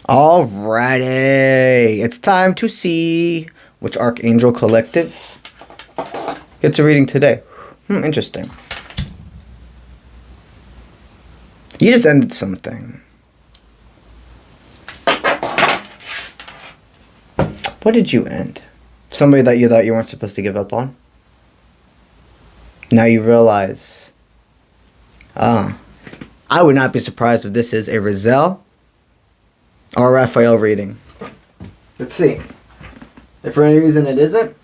Alrighty, it's time to see which Archangel Collective gets a reading today. Interesting. You just ended something. What did you end? Somebody that you thought you weren't supposed to give up on? Now you realize. I would not be surprised if this is a Raziel or a Raphael reading. Let's see. If for any reason it isn't,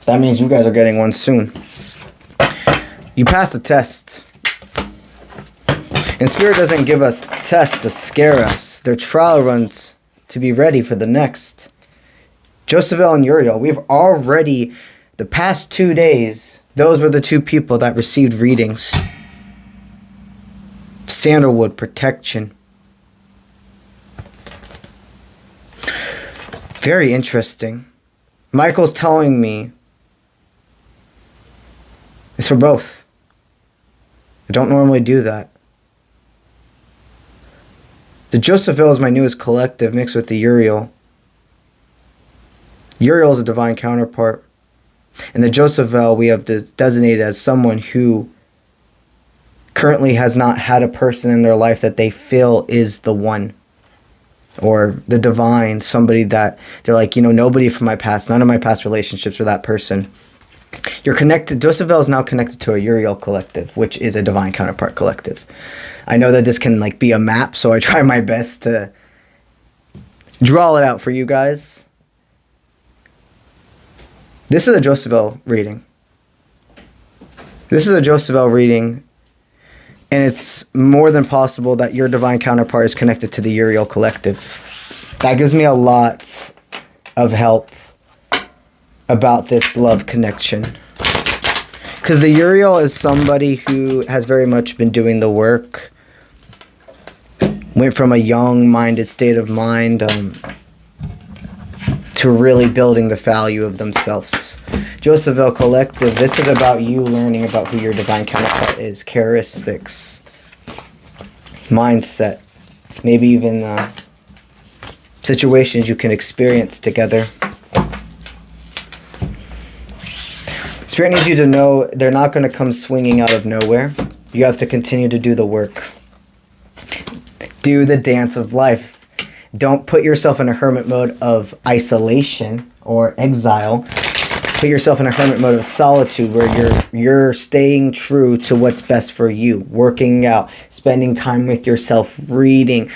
that means you guys are getting one soon. You passed the test. And Spirit doesn't give us tests to scare us. They're trial runs to be ready for the next. Jophiel and Uriel, we've already, the past 2 days, those were the two people that received readings. Sandalwood protection. Very interesting. Michael's telling me it's for both. I don't normally do that. The Jophiel is my newest collective mixed with the Uriel. Uriel is a divine counterpart. And the Jophiel we have designated as someone who currently has not had a person in their life that they feel is the one. Or the divine, somebody that they're like, you know, nobody from my past, none of my past relationships are that person. You're connected, Jophiel is now connected to a Uriel collective, which is a divine counterpart collective. I know that this can like be a map, so I try my best to draw it out for you guys. This is a Jophiel reading. This is a Jophiel reading, and it's more than possible that your divine counterpart is connected to the Uriel collective. That gives me a lot of help about this love connection. Because the Uriel is somebody who has very much been doing the work. Went from a young-minded state of mind to really building the value of themselves. Jophiel Collective, this is about you learning about who your divine counterpart is. Characteristics. Mindset. Maybe even situations you can experience together. Spirit needs you to know they're not going to come swinging out of nowhere. You have to continue to do the work. Do the dance of life. Don't put yourself in a hermit mode of isolation or exile. Put yourself in a hermit mode of solitude where you're staying true to what's best for you. Working out, spending time with yourself, reading,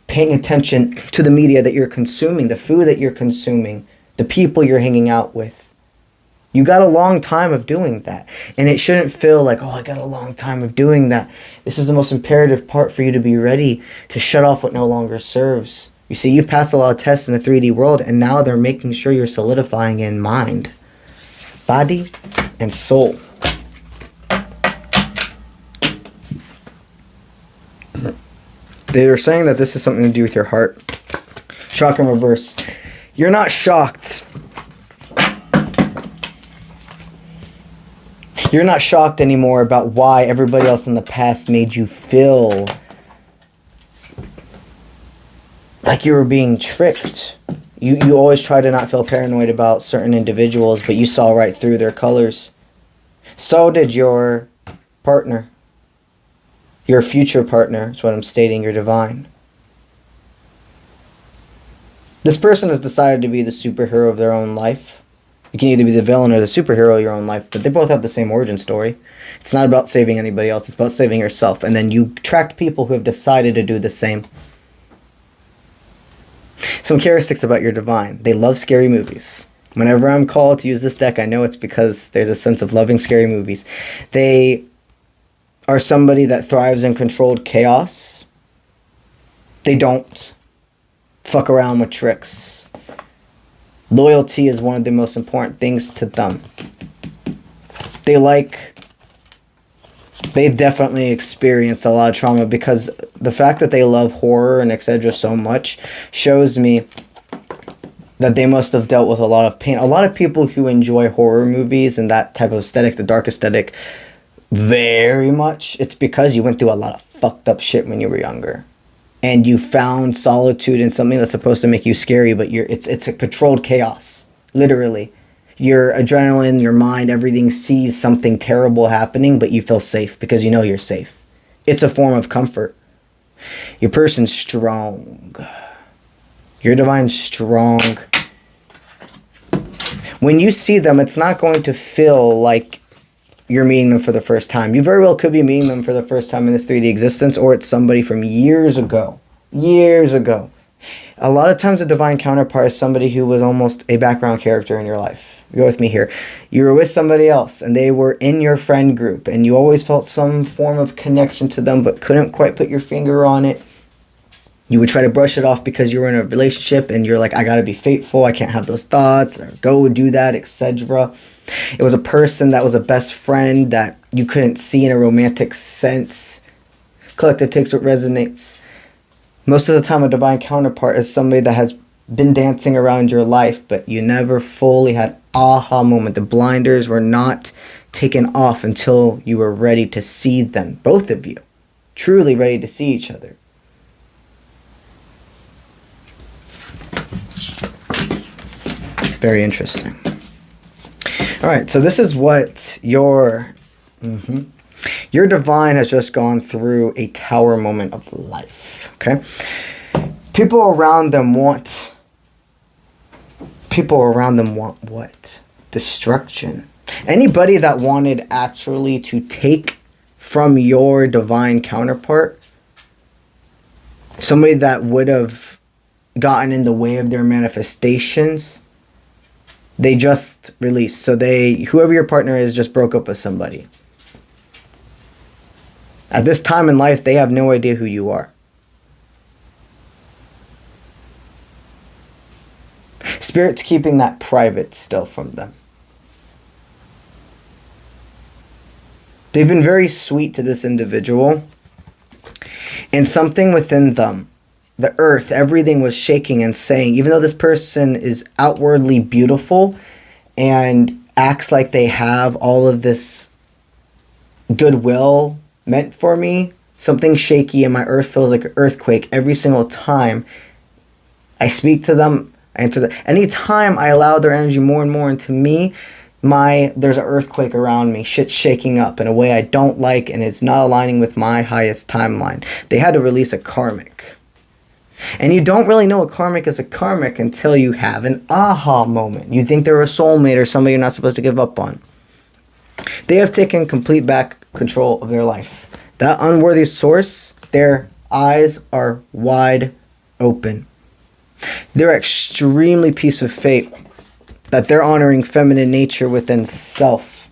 paying attention to the media that you're consuming, the food that you're consuming, the people you're hanging out with. You got a long time of doing that. And it shouldn't feel like, oh, I got a long time of doing that. This is the most imperative part for you to be ready to shut off what no longer serves. You see, you've passed a lot of tests in the 3D world, and now they're making sure you're solidifying in mind, body, and soul. They're saying that this is something to do with your heart. Shock in reverse. You're not shocked. You're not shocked anymore about why everybody else in the past made you feel like you were being tricked. You always try to not feel paranoid about certain individuals, but you saw right through their colors. So did your partner. Your future partner is what I'm stating, your divine. This person has decided to be the superhero of their own life. You can either be the villain or the superhero of your own life, but they both have the same origin story. It's not about saving anybody else, it's about saving yourself. And then you attract people who have decided to do the same. Some characteristics about your divine. They love scary movies. Whenever I'm called to use this deck, I know it's because there's a sense of loving scary movies. They are somebody that thrives in controlled chaos. They don't fuck around with tricks. Loyalty is one of the most important things to them. They've definitely experienced a lot of trauma because the fact that they love horror and etc. so much shows me that they must have dealt with a lot of pain. A lot of people who enjoy horror movies and that type of aesthetic, the dark aesthetic, very much, it's because you went through a lot of fucked up shit when you were younger. And you found solitude in something that's supposed to make you scary, but it's a controlled chaos. Literally. Your adrenaline, your mind, everything sees something terrible happening, but you feel safe because you know you're safe. It's a form of comfort. Your person's strong. Your divine's strong. When you see them, it's not going to feel like you're meeting them for the first time. You very well could be meeting them for the first time in this 3D existence, or it's somebody from years ago. Years ago. A lot of times a divine counterpart is somebody who was almost a background character in your life. Go with me here. You were with somebody else and they were in your friend group and you always felt some form of connection to them but couldn't quite put your finger on it. You would try to brush it off because you were in a relationship and you're like, I gotta be faithful, I can't have those thoughts, or go do that, etc. It was a person that was a best friend that you couldn't see in a romantic sense. Collective takes what resonates. Most of the time, a divine counterpart is somebody that has been dancing around your life, but you never fully had aha moment. The blinders were not taken off until you were ready to see them. Both of you. Truly ready to see each other. Very interesting. All right, so this is what your divine has just gone through a tower moment of life, okay? People around them want what? Destruction. Anybody that wanted actually to take from your divine counterpart, somebody that would have gotten in the way of their manifestations, they just released. So whoever your partner is just broke up with somebody. At this time in life, they have no idea who you are. Spirit's keeping that private still from them. They've been very sweet to this individual. And something within them, the earth, everything was shaking and saying, even though this person is outwardly beautiful and acts like they have all of this goodwill meant for me, something shaky in my earth feels like an earthquake every single time I speak to them. Anytime I allow their energy more and more into me, there's an earthquake around me. Shit's shaking up in a way I don't like, and it's not aligning with my highest timeline. They had to release a karmic. And you don't really know a karmic is a karmic until you have an aha moment. You think they're a soulmate or somebody you're not supposed to give up on. They have taken complete back control of their life. That unworthy source, their eyes are wide open. They're extremely peace with fate. That they're honoring feminine nature within self.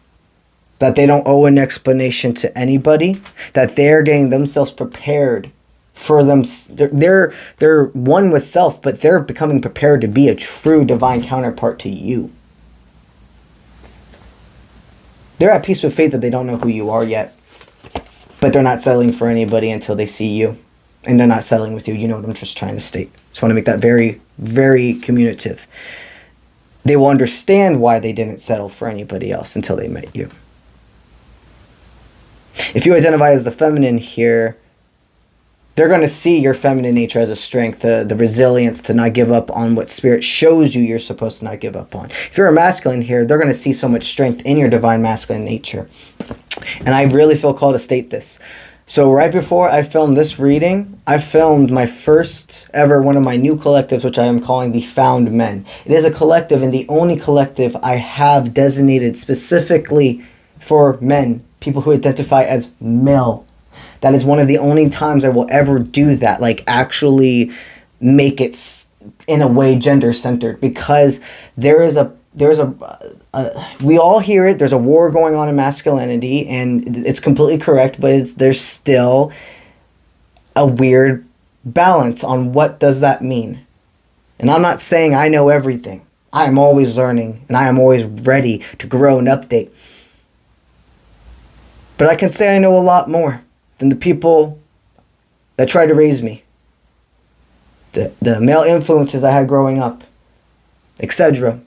That they don't owe an explanation to anybody. That they're getting themselves prepared for them. They're one with self, but they're becoming prepared to be a true divine counterpart to you. They're at peace with fate that they don't know who you are yet. But they're not settling for anybody until they see you. And they're not settling with you. You know what I'm just trying to state. Just want to make that very, very communicative. They will understand why they didn't settle for anybody else until they met you. If you identify as the feminine here, they're going to see your feminine nature as a strength, the resilience to not give up on what spirit shows you you're supposed to not give up on. If you're a masculine here, they're going to see so much strength in your divine masculine nature. And I really feel called to state this. So right before I filmed this reading, I filmed my first ever one of my new collectives, which I am calling the Found Men. It is a collective and the only collective I have designated specifically for men, people who identify as male. That is one of the only times I will ever do that, like actually make it in a way gender-centered, because we all hear it, there's a war going on in masculinity, and it's completely correct, but there's still a weird balance on what does that mean. And I'm not saying I know everything. I am always learning, and I am always ready to grow and update. But I can say I know a lot more than the people that tried to raise me. The male influences I had growing up, etc.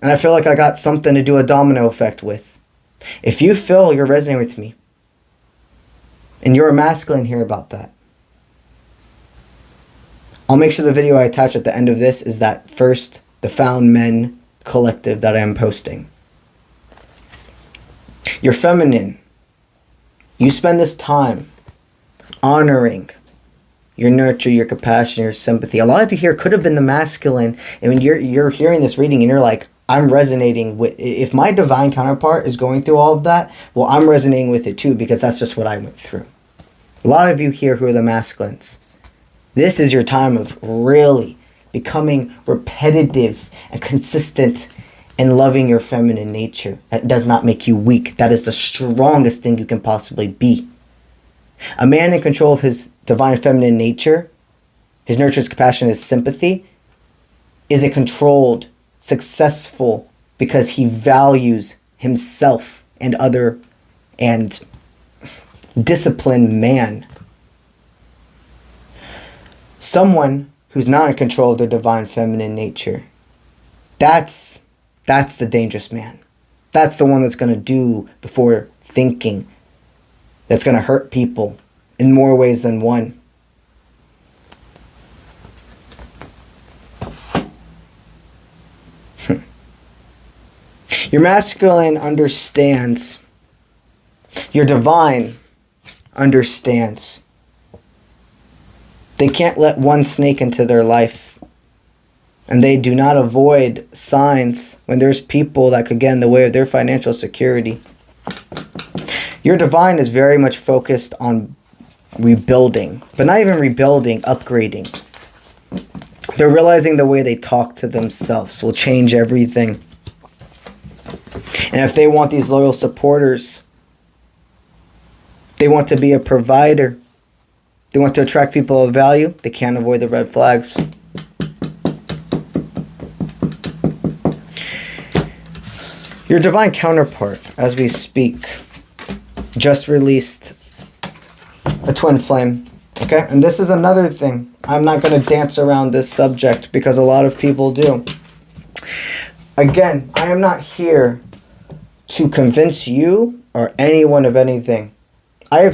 And I feel like I got something to do a domino effect with. If you feel you're resonating with me, And you're a masculine, hear about that. I'll make sure the video I attach at the end of this is that first, the Found Men collective that I am posting. You're feminine. You spend this time honoring your nurture, your compassion, your sympathy. A lot of you here could have been the masculine, and when you're hearing this reading and you're like, I'm resonating with, if my divine counterpart is going through all of that, well, I'm resonating with it too, because that's just what I went through. A lot of you here who are the masculines, this is your time of really becoming repetitive and consistent in loving your feminine nature. That does not make you weak. That is the strongest thing you can possibly be. A man in control of his divine feminine nature, his nurture, his compassion, his sympathy, is a controlled, successful, because he values himself and other and disciplined man. Someone who's not in control of their divine feminine nature, that's the dangerous man. That's the one that's going to do before thinking. That's going to hurt people in more ways than one. Your masculine understands. Your divine understands. They can't let one snake into their life. And they do not avoid signs when there's people that could get in the way of their financial security. Your divine is very much focused on rebuilding, but not even rebuilding, upgrading. They're realizing the way they talk to themselves will change everything. And if they want these loyal supporters, they want to be a provider, they want to attract people of value, they can't avoid the red flags. Your divine counterpart, as we speak, just released a twin flame. Okay? And this is another thing. I'm not going to dance around this subject because a lot of people do. Again, I am not here to convince you or anyone of anything. I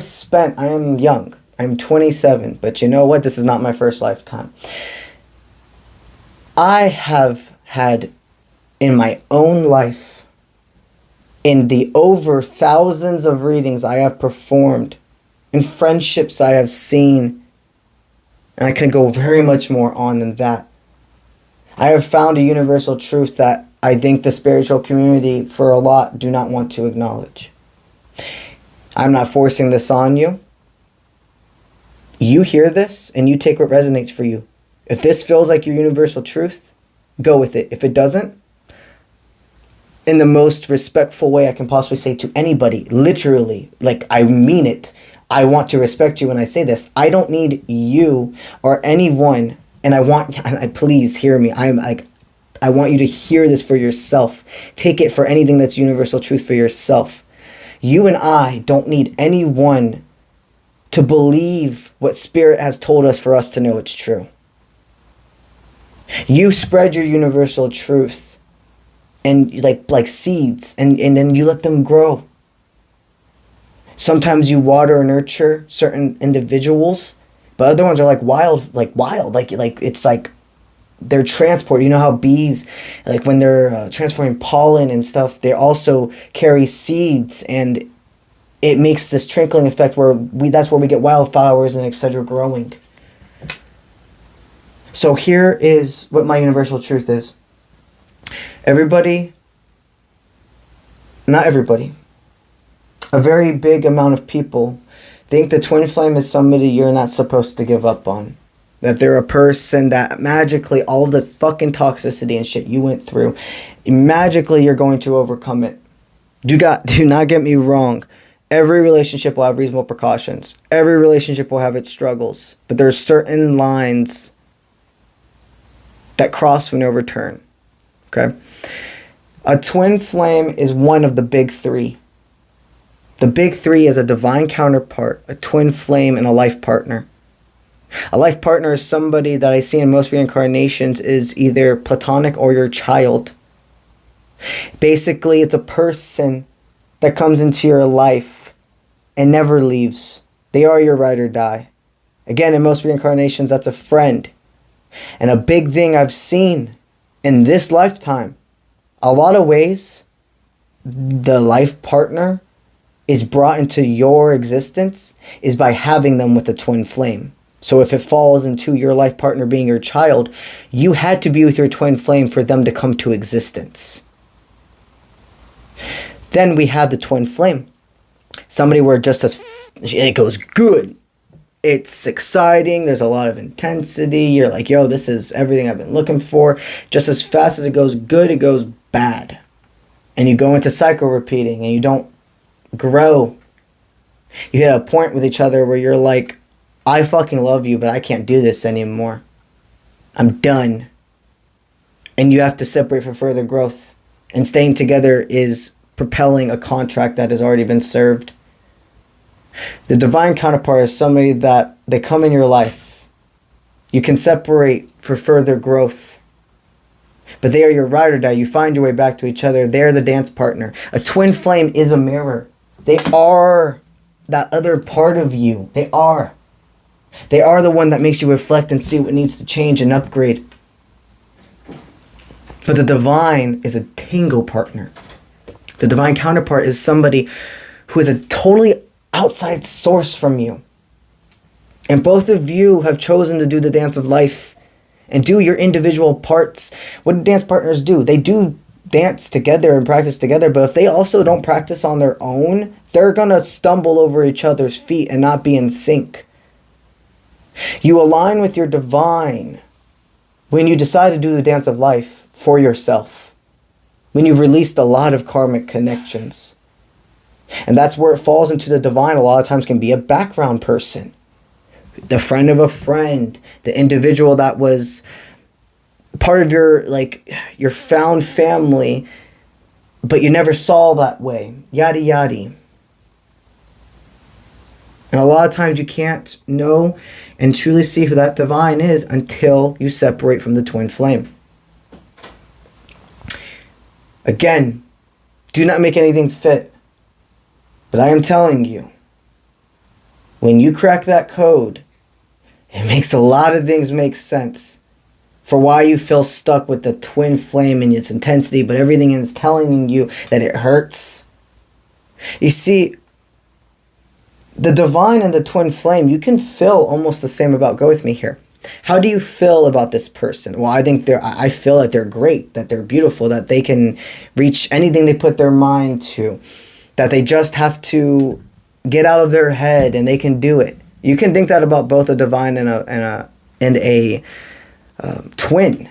am young. I'm 27. But you know what? This is not my first lifetime. I have had in my own life, in the over thousands of readings I have performed, in friendships I have seen, and I can go very much more on than that, I have found a universal truth that I think the spiritual community, for a lot, do not want to acknowledge. I'm not forcing this on you. You hear this, and you take what resonates for you. If this feels like your universal truth, go with it. If it doesn't, in the most respectful way I can possibly say to anybody, literally, like I mean it. I want to respect you when I say this. I don't need you or anyone, and please hear me. I want you to hear this for yourself. Take it for anything that's universal truth for yourself. You and I don't need anyone to believe what Spirit has told us for us to know it's true. You spread your universal truth and like seeds, and then you let them grow. Sometimes you water or nurture certain individuals, but other ones are like wild, it's like they're transport. You know how bees, like when they're transporting pollen and stuff, they also carry seeds, and it makes this trickling effect where that's where we get wildflowers and etc. growing. So here is what my universal truth is. Everybody, not everybody, a very big amount of people think the twin flame is somebody you're not supposed to give up on. That they're a person that magically all of the fucking toxicity and shit you went through, magically you're going to overcome it. Do not get me wrong. Every relationship will have reasonable precautions. Every relationship will have its struggles. But there's certain lines that cross with no return. Okay? A twin flame is one of the big three. The big three is a divine counterpart, a twin flame, and a life partner. A life partner is somebody that I see in most reincarnations is either platonic or your child. Basically, it's a person that comes into your life and never leaves. They are your ride or die. Again, in most reincarnations, that's a friend. And a big thing I've seen in this lifetime, a lot of ways, the life partner is brought into your existence is by having them with a twin flame. So if it falls into your life partner being your child, you had to be with your twin flame for them to come to existence. Then we have the twin flame. Somebody where just as it goes good. It's exciting. There's a lot of intensity. You're like, yo, this is everything I've been looking for. Just as fast as it goes good, it goes bad. And you go into cycle repeating and you don't grow. You hit a point with each other where you're like, I fucking love you, but I can't do this anymore. I'm done. And you have to separate for further growth. And staying together is propelling a contract that has already been served. The divine counterpart is somebody that they come in your life. You can separate for further growth. But they are your ride or die. You find your way back to each other. They're the dance partner. A twin flame is a mirror. They are that other part of you. They are. They are the one that makes you reflect and see what needs to change and upgrade. But the divine is a tango partner. The divine counterpart is somebody who is a totally outside source from you. And both of you have chosen to do the dance of life and do your individual parts. What do dance partners do? They do dance together and practice together, but if they also don't practice on their own, they're going to stumble over each other's feet and not be in sync. You align with your divine when you decide to do the dance of life for yourself. When you've released a lot of karmic connections. And that's where it falls into the divine. A lot of times can be a background person. The friend of a friend. The individual that was part of your found family, but you never saw that way. Yada yada. And a lot of times you can't know and truly see who that divine is until you separate from the twin flame. Again, do not make anything fit. But I am telling you, when you crack that code, it makes a lot of things make sense for why you feel stuck with the twin flame and its intensity, but everything is telling you that it hurts. You see, the divine and the twin flame, you can feel almost the same about. Go with me here. How do you feel about this person? Well, I feel that they're great, that they're beautiful, that they can reach anything they put their mind to, that they just have to get out of their head and they can do it. You can think that about both a divine and a twin,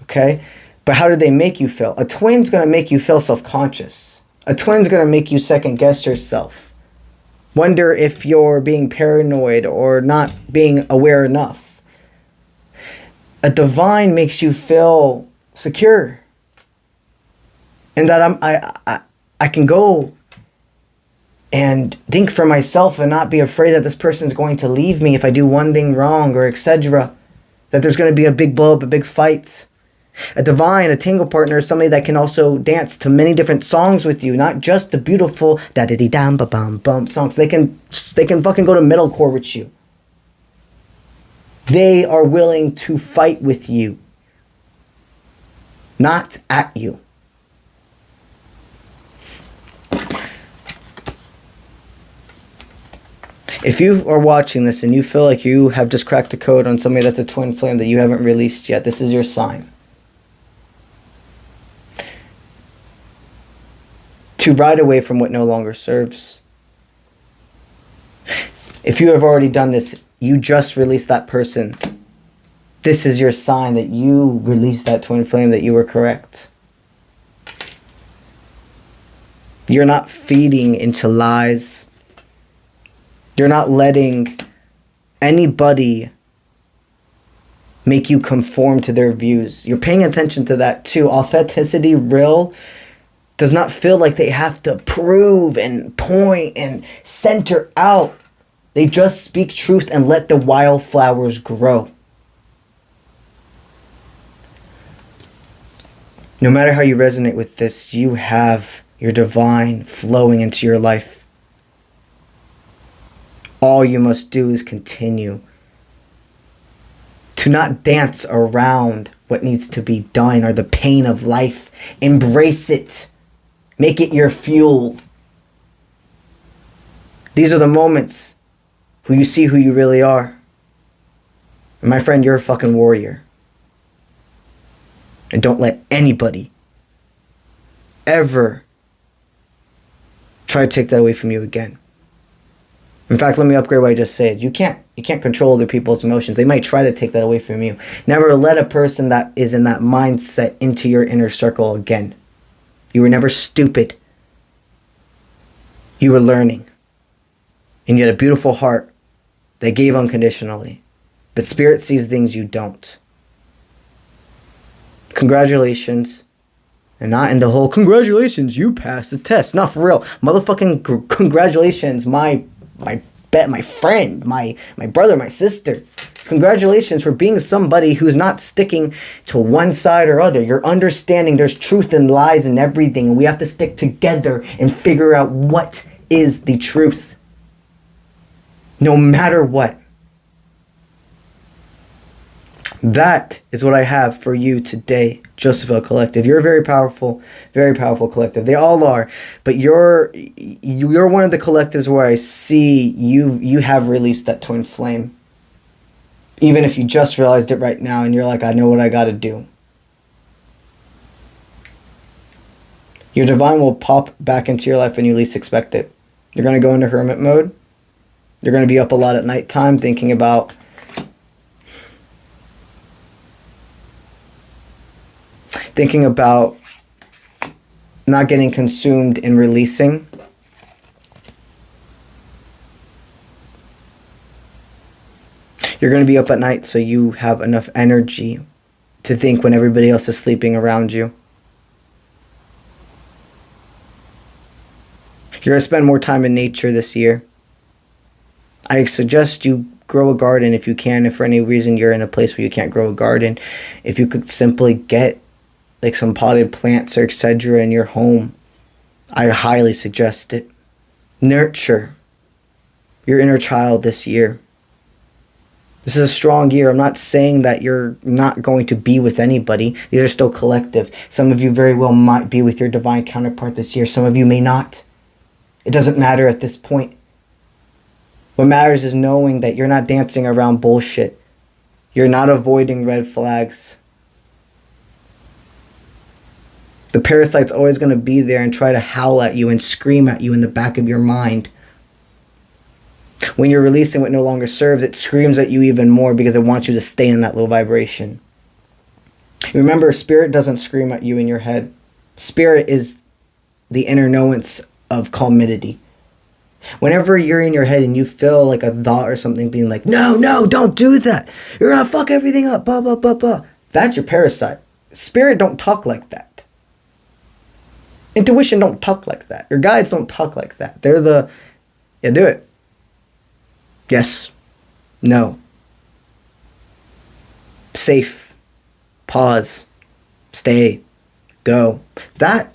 okay? But how do they make you feel? A twin's going to make you feel self-conscious. A twin's going to make you second-guess yourself. Wonder if you're being paranoid or not being aware enough. A divine makes you feel secure. And that I can go and think for myself and not be afraid that this person's going to leave me if I do one thing wrong or etc. That there's going to be a big blow up, a big fight. A divine, a tango partner is somebody that can also dance to many different songs with you, not just the beautiful da-da-dee-dam-ba-bum-bum songs. They can fucking go to metalcore with you. They are willing to fight with you, not at you. If you are watching this and you feel like you have just cracked a code on somebody that's a twin flame that you haven't released yet, this is your sign. To ride away from what no longer serves. If you have already done this, you just released that person. This is your sign that you released that twin flame, that you were correct. You're not feeding into lies. You're not letting anybody make you conform to their views. You're paying attention to that too. Authenticity, real, does not feel like they have to prove and point and center out. They just speak truth and let the wildflowers grow. No matter how you resonate with this, you have your divine flowing into your life. All you must do is continue to not dance around what needs to be done or the pain of life. Embrace it. Make it your fuel. These are the moments where you see who you really are. And my friend, you're a fucking warrior. And don't let anybody ever try to take that away from you again. In fact, let me upgrade what I just said. You can't control other people's emotions. They might try to take that away from you. Never let a person that is in that mindset into your inner circle again. You were never stupid. You were learning. And you had a beautiful heart that gave unconditionally. But Spirit sees things you don't. Congratulations. And not in the whole, congratulations, you passed the test. Not for real. Motherfucking congratulations, my friend, my brother, my sister. Congratulations for being somebody who's not sticking to one side or other. You're understanding there's truth and lies and everything. And we have to stick together and figure out what is the truth. No matter what. That is what I have for you today, Jophiel Collective. You're a very powerful collective. They all are, but you're one of the collectives where I see you have released that twin flame. Even if you just realized it right now and you're like, I know what I got to do. Your divine will pop back into your life when you least expect it. You're going to go into hermit mode. You're going to be up a lot at nighttime thinking about not getting consumed in releasing. You're going to be up at night so you have enough energy to think when everybody else is sleeping around you. You're going to spend more time in nature this year. I suggest you grow a garden if you can. If for any reason you're in a place where you can't grow a garden, if you could simply get like some potted plants or etc. in your home, I highly suggest it. Nurture your inner child this year. This is a strong year. I'm not saying that you're not going to be with anybody. These are still collective. Some of you very well might be with your divine counterpart this year. Some of you may not. It doesn't matter at this point. What matters is knowing that you're not dancing around bullshit. You're not avoiding red flags. The parasite's always going to be there and try to howl at you and scream at you in the back of your mind. When you're releasing what no longer serves, it screams at you even more because it wants you to stay in that low vibration. Remember, Spirit doesn't scream at you in your head. Spirit is the inner knowance of calmity. Whenever you're in your head and you feel like a thought or something being like, no, don't do that. You're going to fuck everything up, blah, blah, blah, blah. That's your parasite. Spirit don't talk like that. Intuition don't talk like that. Your guides don't talk like that. They're the, yeah, do it. Yes. No. Safe. Pause. Stay. Go. That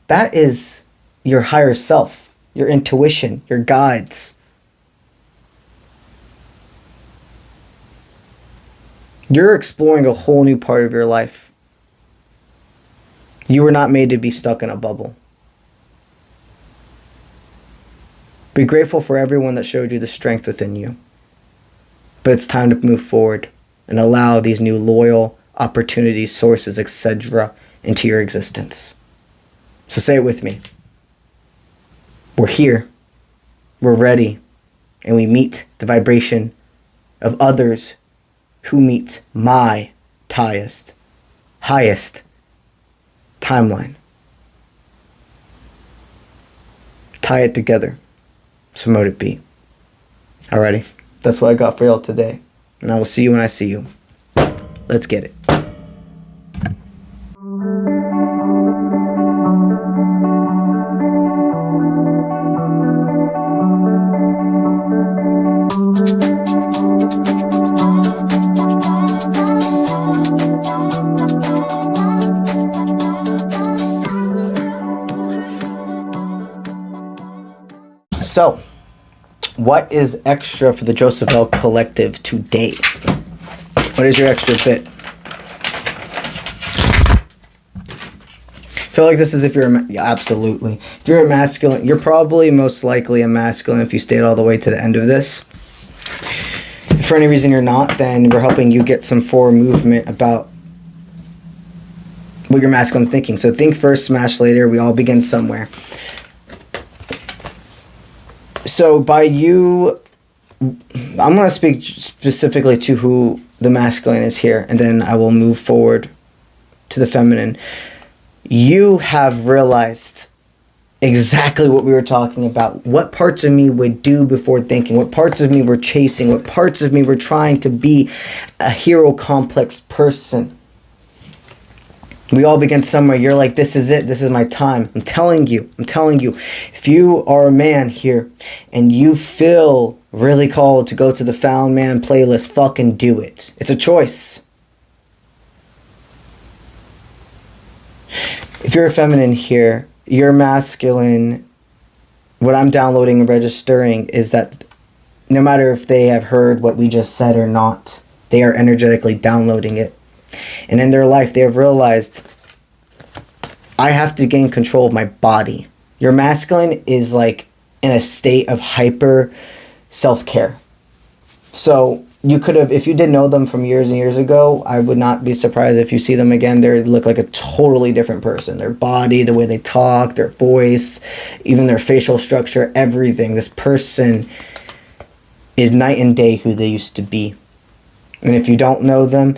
is your higher self, your intuition, your guides. You're exploring a whole new part of your life. You were not made to be stuck in a bubble. Be grateful for everyone that showed you the strength within you. But it's time to move forward and allow these new loyal opportunities, sources, etc. into your existence. So say it with me. We're here. We're ready. And we meet the vibration of others who meet my highest timeline. Tie it together. So mote it be. Alrighty. That's what I got for y'all today. And I will see you when I see you. Let's get it. So, what is extra for the Jophiel collective today? What is your extra bit? I feel like this is if you're yeah, absolutely. If you're a masculine, you're probably most likely a masculine if you stayed all the way to the end of this. If for any reason you're not, then we're helping you get some forward movement about what your masculine's thinking. So think first, smash later. We all begin somewhere. So by you, I'm going to speak specifically to who the masculine is here, and then I will move forward to the feminine. You have realized exactly what we were talking about. What parts of me would do before thinking. What parts of me were chasing. What parts of me were trying to be a hero complex person. We all begin somewhere. You're like, this is it. This is my time. I'm telling you. If you are a man here and you feel really called to go to the Found Man playlist, fucking do it. It's a choice. If you're a feminine here, you're masculine. What I'm downloading and registering is that no matter if they have heard what we just said or not, they are energetically downloading it. And in their life, they have realized, I have to gain control of my body. Your masculine is like in a state of hyper self-care. So you could have, if you did know them from years and years ago, I would not be surprised if you see them again. They look like a totally different person. Their body, the way they talk, their voice, even their facial structure, everything. This person is night and day who they used to be. And if you don't know them,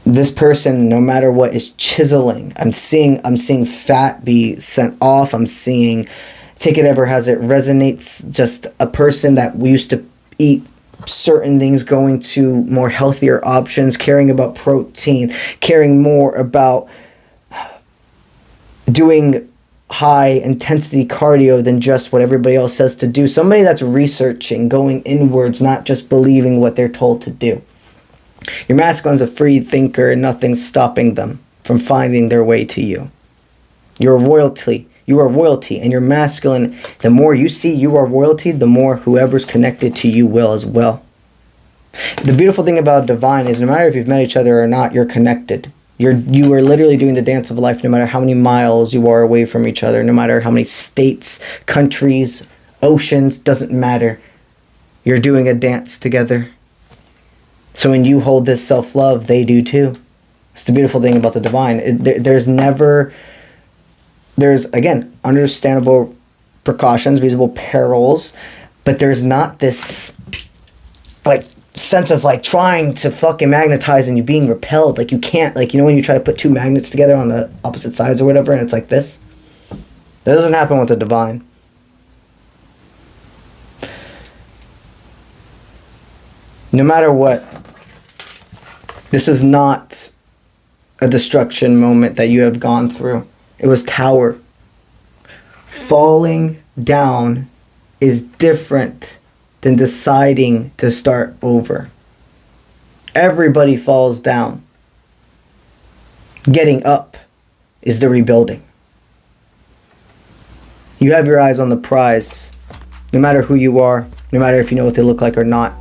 this person, no matter what, is chiseling. I'm seeing fat be sent off. I'm seeing, take it ever as it resonates, just a person that we used to eat certain things, going to more healthier options, caring about protein, caring more about doing high intensity cardio than just what everybody else says to do. Somebody that's researching, going inwards, not just believing what they're told to do. Your masculine's a free thinker and nothing's stopping them from finding their way to you. You're royalty. You are royalty, and your masculine, the more you see you are royalty, the more whoever's connected to you will as well. The beautiful thing about divine is no matter if you've met each other or not, you're connected. You are literally doing the dance of life no matter how many miles you are away from each other, no matter how many states, countries, oceans, doesn't matter. You're doing a dance together. So when you hold this self-love, they do too. It's the beautiful thing about the divine. There's, again, understandable precautions, reasonable perils, but there's not this, like, sense of, like, trying to fucking magnetize and you being repelled. Like, you can't, like, you know when you try to put two magnets together on the opposite sides or whatever, and it's like this? That doesn't happen with the divine. No matter what, this is not a destruction moment that you have gone through. It was tower. Falling down is different than deciding to start over. Everybody falls down. Getting up is the rebuilding. You have your eyes on the prize. No matter who you are, no matter if you know what they look like or not.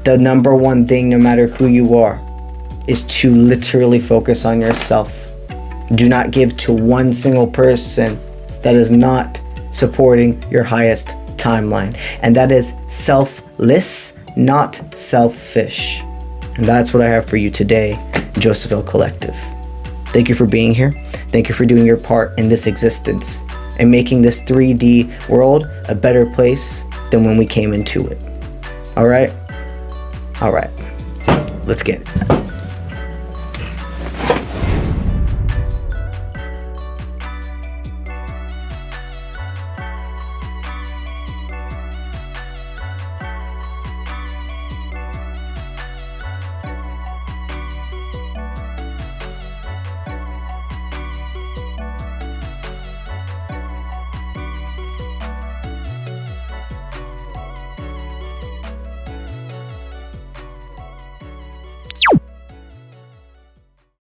The number one thing, no matter who you are, is to literally focus on yourself. Do not give to one single person that is not supporting your highest timeline. And that is selfless, not selfish. And that's what I have for you today, Jophiel Collective. Thank you for being here. Thank you for doing your part in this existence and making this 3D world a better place than when we came into it. All right? All right. Let's get it.